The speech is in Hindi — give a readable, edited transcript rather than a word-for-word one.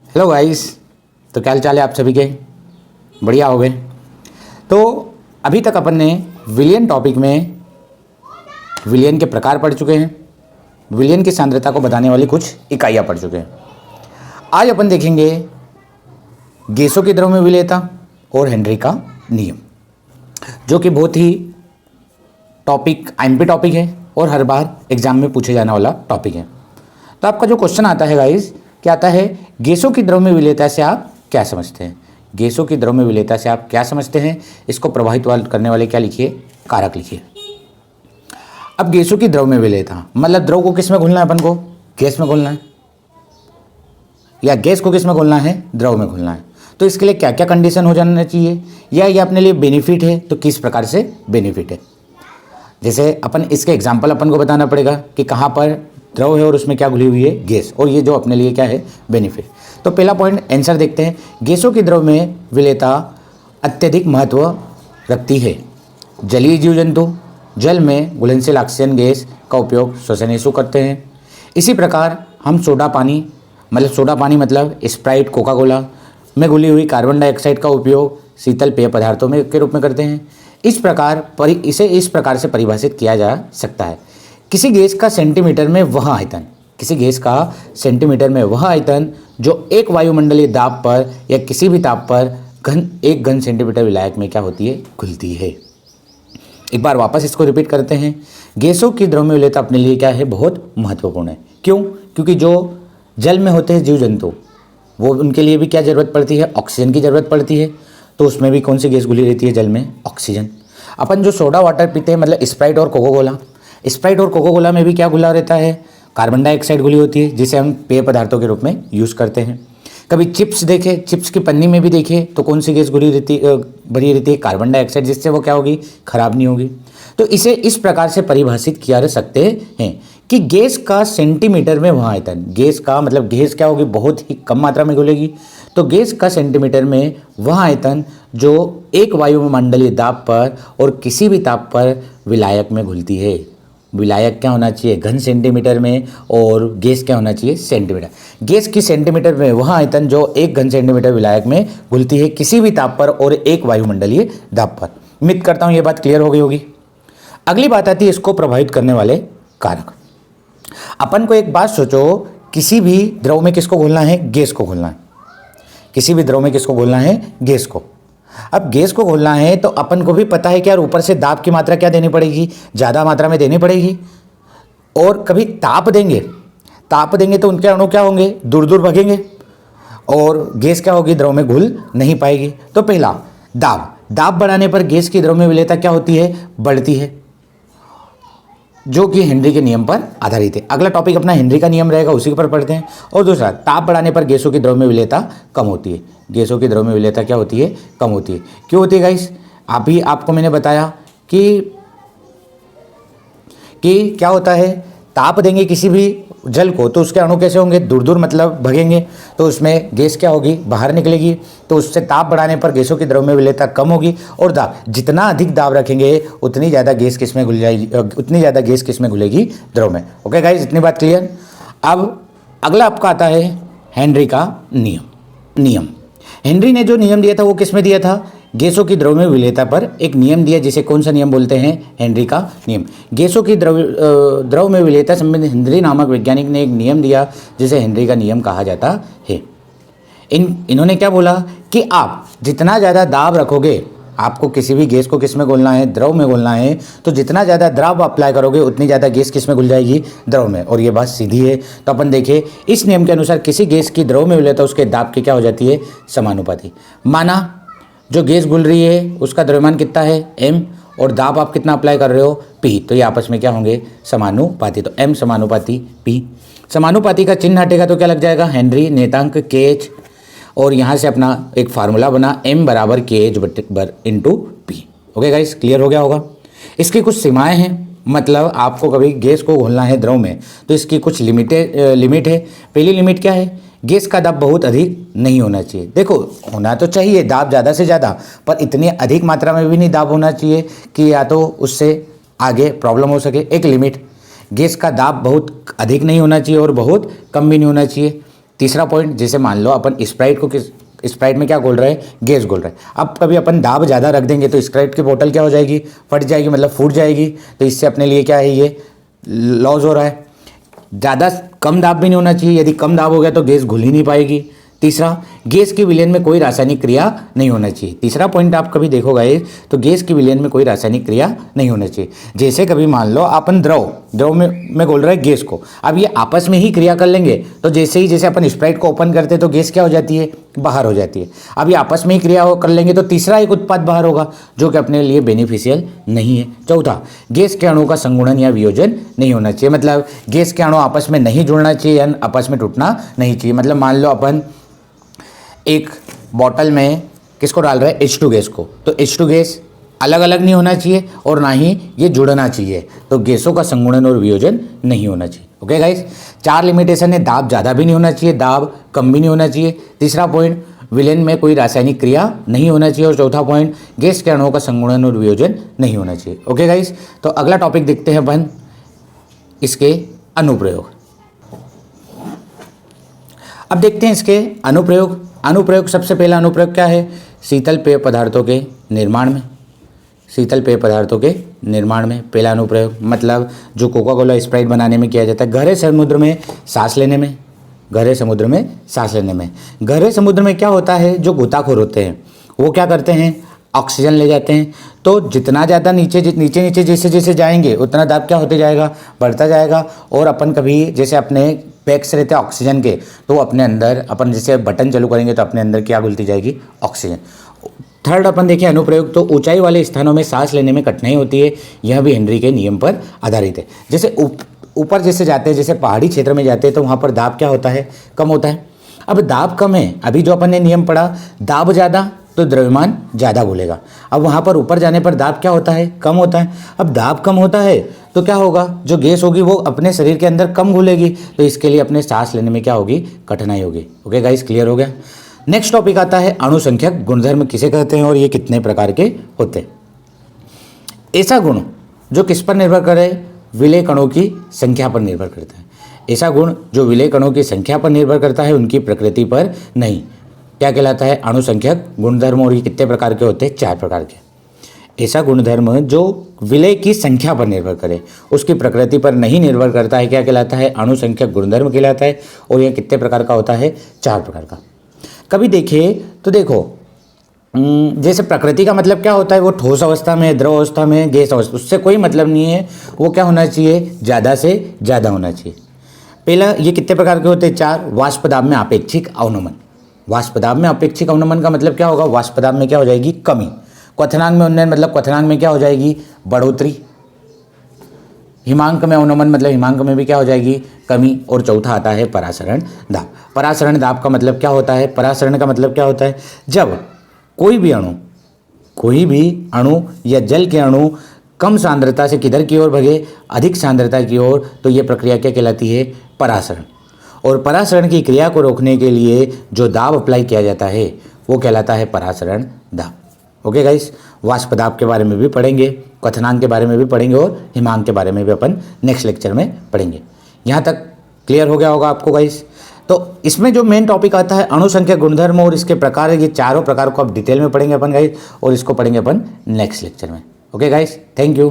Hello guys. तो क्या हाल चाल है आप सभी के? बढ़िया हो गए। तो अभी तक अपन ने विलियन टॉपिक में विलियन के प्रकार पढ़ चुके हैं, विलियन की सांद्रता को बताने वाली कुछ इकाइयाँ पढ़ चुके हैं। आज अपन देखेंगे गैसों की द्रव्य विलेयता और हेनरी का नियम, जो कि बहुत ही टॉपिक आईएमपी टॉपिक है और हर बार एग्जाम में पूछे जाने वाला टॉपिक है। तो आपका जो क्वेश्चन आता है गाइस, क्या आता है, गैसों की द्रव्य विलेयता से आप क्या समझते हैं? गैसों की द्रव्य विलेयता से आप क्या समझते हैं? इसको प्रभावित करने वाले क्या लिखिए? कारक लिखिए। अब गैसों की द्रव्य विलेयता मतलब द्रव को किस में घुलना है? अपन को गैस में घुलना है, या गैस को किस में घुलना है? द्रव में घुलना है। तो इसके लिए क्या क्या कंडीशन हो जाना चाहिए, या ये अपने लिए बेनिफिट है तो किस प्रकार से बेनिफिट है? जैसे अपन इसके एग्जाम्पल अपन को बताना पड़ेगा कि कहाँ पर द्रव है और उसमें क्या घुली हुई है? गैस, और ये जो अपने लिए क्या है? बेनिफिट। तो पहला पॉइंट आंसर देखते हैं। गैसों की द्रव में विलेयता अत्यधिक महत्व रखती है। जलीय जीव जंतु जल में घुलनशील ऑक्सीजन गैस का उपयोग श्वसन हेतु करते हैं। इसी प्रकार हम सोडा पानी मतलब स्प्राइट, कोका कोला में घुली हुई कार्बन डाइऑक्साइड का उपयोग शीतल पेय पदार्थों में के रूप में करते हैं। इसे इस प्रकार से परिभाषित किया जा सकता है। किसी गैस का सेंटीमीटर में वह आयतन जो एक वायुमंडलीय दाब पर या किसी भी ताप पर एक घन सेंटीमीटर विलायक में क्या होती है? घुलती है। एक बार वापस इसको रिपीट करते हैं। गैसों की द्रव्य विलेयता अपने लिए क्या है? बहुत महत्वपूर्ण है। क्यों? क्योंकि जो जल में होते हैं जीव जंतु, वो उनके लिए भी क्या जरूरत पड़ती है? ऑक्सीजन की जरूरत पड़ती है। तो उसमें भी कौन सी गैस घुली रहती है जल में? ऑक्सीजन। अपन जो सोडा वाटर पीते हैं मतलब स्प्राइट और कोका कोला में भी क्या घुला रहता है? कार्बन डाइऑक्साइड घुली होती है, जिसे हम पेय पदार्थों के रूप में यूज़ करते हैं। कभी चिप्स देखे, चिप्स की पन्नी में भी देखे तो कौन सी गैस भरी रहती है? कार्बन डाइऑक्साइड, जिससे वो क्या होगी? खराब नहीं होगी। तो इसे इस प्रकार से परिभाषित किया जा सकते हैं कि गैस का सेंटीमीटर में वह आयतन, गैस का मतलब गैस क्या होगी? बहुत ही कम मात्रा में घुलेगी। तो गैस का सेंटीमीटर में वह आयतन जो एक वायुमंडलीय दाब पर और किसी भी ताप पर विलायक में घुलती है। विलायक क्या होना चाहिए? घन सेंटीमीटर में, और गैस क्या होना चाहिए? सेंटीमीटर। गैस की सेंटीमीटर में वह आयतन जो एक घन सेंटीमीटर विलायक में घुलती है किसी भी ताप पर और एक वायुमंडलीय दाब पर। उम्मीद करता हूँ ये बात क्लियर हो गई होगी। अगली बात आती है इसको प्रभावित करने वाले कारक। अपन को एक बात सोचो, किसी भी द्रव में किसको घोलना है? गैस को घोलना है। किसी भी द्रव में किसको घोलना है? गैस को। अब गैस को घोलना है तो अपन को भी पता है कि यार ऊपर से दाब की मात्रा क्या देनी पड़ेगी? ज़्यादा मात्रा में देनी पड़ेगी। और कभी ताप देंगे तो उनके अणु क्या होंगे? दूर दूर भगेंगे, और गैस क्या होगी? द्रव में घुल नहीं पाएगी। तो पहला दाब बढ़ाने पर गैस की द्रव में विलेयता क्या होती है? बढ़ती है, जो कि हेनरी के नियम पर आधारित है। अगला टॉपिक अपना हेनरी का नियम रहेगा, उसी पर पढ़ते हैं। और दूसरा, ताप बढ़ाने पर गैसों की द्रव्य विलेयता कम होती है। गैसों की द्रव्य विलेयता क्या होती है? कम होती है। क्यों होती है गाइस? आपको मैंने बताया कि क्या होता है, ताप देंगे किसी भी जल को तो उसके अणु कैसे होंगे? दूर दूर मतलब भगेंगे, तो उसमें गैस क्या होगी? बाहर निकलेगी। तो उससे ताप बढ़ाने पर गैसों की द्रव्य विलेयता कम होगी। और जितना अधिक दाब रखेंगे उतनी ज़्यादा गैस किस में घुल जाएगी? उतनी ज़्यादा गैस किस में घुलेगी? द्रव में। ओके गाइस, इतनी बात क्लियर। अब अगला आपका आता है हेनरी का नियम। हेनरी ने जो नियम दिया था वो किस में दिया था? गैसों की द्रव्य विलेयता पर एक नियम दिया, जिसे कौन सा नियम बोलते हैं? हेनरी का नियम। गैसों की द्रव में विलेयता संबंधी हेनरी नामक वैज्ञानिक ने एक नियम दिया, जिसे हेनरी का नियम कहा जाता है। इन्होंने क्या बोला कि आप जितना ज़्यादा दाब रखोगे, आपको किसी भी गैस को किस में घोलना है? द्रव में घोलना है। तो जितना ज़्यादा द्रव अप्लाई करोगे उतनी ज़्यादा गैस किस में घुल जाएगी? द्रव में। और ये बात सीधी है। तो अपन देखिए, इस नियम के अनुसार किसी गैस की द्रव में विलेयता उसके दाब की क्या हो जाती है? समानुपाती। माना जो गैस घुल रही है उसका द्रव्यमान कितना है? m, और दाब आप कितना अप्लाई कर रहे हो? p। तो ये आपस में क्या होंगे? समानुपाती। तो m समानुपाती p। समानुपाती का चिन्ह हटेगा तो क्या लग जाएगा? हेनरी नेतांक kh, और यहाँ से अपना एक फार्मूला बना m बराबर kh into p। Okay guys, clear हो गया होगा। इसकी कुछ सीमाएं हैं, मतलब आपको कभी गैस को घोलना है द्रव में तो इसकी कुछ लिमिट है। पहली लिमिट क्या है? गैस का दाब बहुत अधिक नहीं होना चाहिए। देखो, होना तो चाहिए दाब ज़्यादा से ज़्यादा, पर इतनी अधिक मात्रा में भी नहीं दाब होना चाहिए कि या तो उससे आगे प्रॉब्लम हो सके। एक लिमिट, गैस का दाब बहुत अधिक नहीं होना चाहिए और बहुत कम भी नहीं होना चाहिए। तीसरा पॉइंट, जैसे मान लो अपन स्प्राइट को स्प्राइट में क्या घोल रहे हैं, गैस घोल रहे हैं। अब कभी अपन दाब ज़्यादा रख देंगे तो स्प्राइट की बोतल क्या हो जाएगी, फट जाएगी, मतलब फूट जाएगी। तो इससे अपने लिए क्या है, ये लॉस हो रहा है। ज़्यादा कम दाब भी नहीं होना चाहिए, यदि कम दाब हो गया तो गैस घुल ही नहीं पाएगी। तीसरा, गैस की विलयन में कोई रासायनिक क्रिया नहीं होना चाहिए। तीसरा पॉइंट आप कभी देखोगे तो गैस की विलयन में कोई रासायनिक क्रिया नहीं होना चाहिए। जैसे कभी मान लो अपन द्रव में घोल रहे हैं गैस को, अब ये आपस में ही क्रिया कर लेंगे तो जैसे अपन स्प्राइट को ओपन करते हैं तो गैस क्या हो जाती है, बाहर हो जाती है। अब ये आपस में ही क्रिया कर लेंगे तो तीसरा एक उत्पाद बाहर होगा जो कि अपने लिए बेनिफिशियल नहीं है। चौथा, गैस के अणु का संगुणन या वियोजन नहीं होना चाहिए, मतलब गैस के अणु आपस में नहीं जुड़ना चाहिए या आपस में टूटना नहीं चाहिए। मतलब मान लो अपन एक बॉटल में किसको डाल रहे हैं, H2 गैस को, तो H2 गैस अलग अलग नहीं होना चाहिए और ना ही ये जुड़ना चाहिए। तो गैसों का संगुणन और वियोजन नहीं होना चाहिए। ओके गाइस, 4 लिमिटेशन है, दाब ज़्यादा भी नहीं होना चाहिए, दाब कम भी नहीं होना चाहिए। तीसरा पॉइंट, विलयन में कोई रासायनिक क्रिया नहीं होना चाहिए। और चौथा पॉइंट, गैस के अणुओं का संगुणन और वियोजन नहीं होना चाहिए। ओके गाइस, तो अगला टॉपिक देखते हैं अपन, इसके अनुप्रयोग। अब देखते हैं इसके अनुप्रयोग। सबसे पहला अनुप्रयोग क्या है, शीतल पेय पदार्थों के निर्माण में। शीतल पेय पदार्थों के निर्माण में पहला अनुप्रयोग, मतलब जो कोका कोला स्प्राइट बनाने में किया जाता है, गहरे समुद्र में सांस लेने में। गहरे समुद्र में क्या होता है, जो गोताखोर होते हैं वो क्या करते हैं, ऑक्सीजन ले जाते हैं। तो जितना ज़्यादा नीचे जैसे जाएंगे उतना दाब क्या होते जाएगा, बढ़ता जाएगा। और अपन कभी जैसे अपने पैक्स रहते हैं ऑक्सीजन के, तो अपने अंदर अपन जैसे बटन चालू करेंगे तो अपने अंदर क्या घुलती जाएगी, ऑक्सीजन। थर्ड अपन देखें अनुप्रयोग, तो ऊंचाई वाले स्थानों में सांस लेने में कठिनाई होती है, यह भी हेनरी के नियम पर आधारित है। जैसे ऊपर जैसे जाते हैं, जैसे पहाड़ी क्षेत्र में जाते हैं तो वहाँ पर दाब क्या होता है, कम होता है। अब दाब कम है, अभी जो अपन ने नियम पढ़ा, दाब ज़्यादा तो द्रव्यमान ज़्यादा घुलेगा। अब वहाँ पर ऊपर जाने पर दाब क्या होता है, कम होता है। अब दाब कम होता है तो क्या होगा, जो गैस होगी वो अपने शरीर के अंदर कम घुलेगी, तो इसके लिए अपने सांस लेने में क्या होगी, कठिनाई होगी। ओके गाइस, क्लियर हो गया। नेक्स्ट टॉपिक आता है अणुसंख्यक गुणधर्म किसे कहते हैं और ये कितने प्रकार के होते हैं। ऐसा गुण जो किस पर निर्भर करे, विलेय कणों की संख्या पर निर्भर करता है। ऐसा गुण जो विलेय कणों की संख्या पर निर्भर करता है, उनकी प्रकृति पर नहीं। क्या कहलाता है, अणुसंख्यक गुणधर्म। और ये कितने प्रकार के होते हैं, 4 प्रकार के। ऐसा गुणधर्म जो विलेय की संख्या पर निर्भर करे, उसकी प्रकृति पर नहीं निर्भर करता है, क्या कहलाता है, अणुसंख्यक गुणधर्म कहलाता है। और यह कितने प्रकार का होता है, 4 प्रकार का। कभी देखे तो देखो, जैसे प्रकृति का मतलब क्या होता है, वो ठोस अवस्था में, द्रव अवस्था में, गैस अवस्था, उससे कोई मतलब नहीं है। वो क्या होना चाहिए, ज़्यादा से ज़्यादा होना चाहिए। पहला, ये कितने प्रकार के होते हैं, 4। वाष्प दाब में अपेक्षिक अवनमन। वाष्प दाब में अपेक्षिक अवनमन का मतलब क्या होगा, वाष्प दाब में क्या हो जाएगी, कमी। क्वथनांक में उन्नयन, मतलब क्वथनांक में क्या हो जाएगी, बढ़ोतरी। हिमांक में अवनमन, मतलब हिमांक में भी क्या हो जाएगी, कमी। और चौथा आता है परासरण दाब। परासरण दाब का मतलब क्या होता है, परासरण का मतलब क्या होता है, जब कोई भी अणु या जल के अणु कम सांद्रता से किधर की ओर भगे, अधिक सांद्रता की ओर, तो ये प्रक्रिया क्या कहलाती है, परासरण। और परासरण की क्रिया को रोकने के लिए जो दाब अप्लाई किया जाता है वो कहलाता है परासरण दाब। ओके गाइस, वाष्प दाब के बारे में भी पढ़ेंगे, क्वथनांक के बारे में भी पढ़ेंगे और हिमांक के बारे में भी अपन नेक्स्ट लेक्चर में पढ़ेंगे। यहाँ तक क्लियर हो गया होगा आपको गाइस। तो इसमें जो मेन टॉपिक आता है अणुसंख्यक गुणधर्म और इसके प्रकार, ये चारों प्रकार को आप डिटेल में पढ़ेंगे अपन गाइस, और इसको पढ़ेंगे अपन नेक्स्ट लेक्चर में। Okay guys, thank you.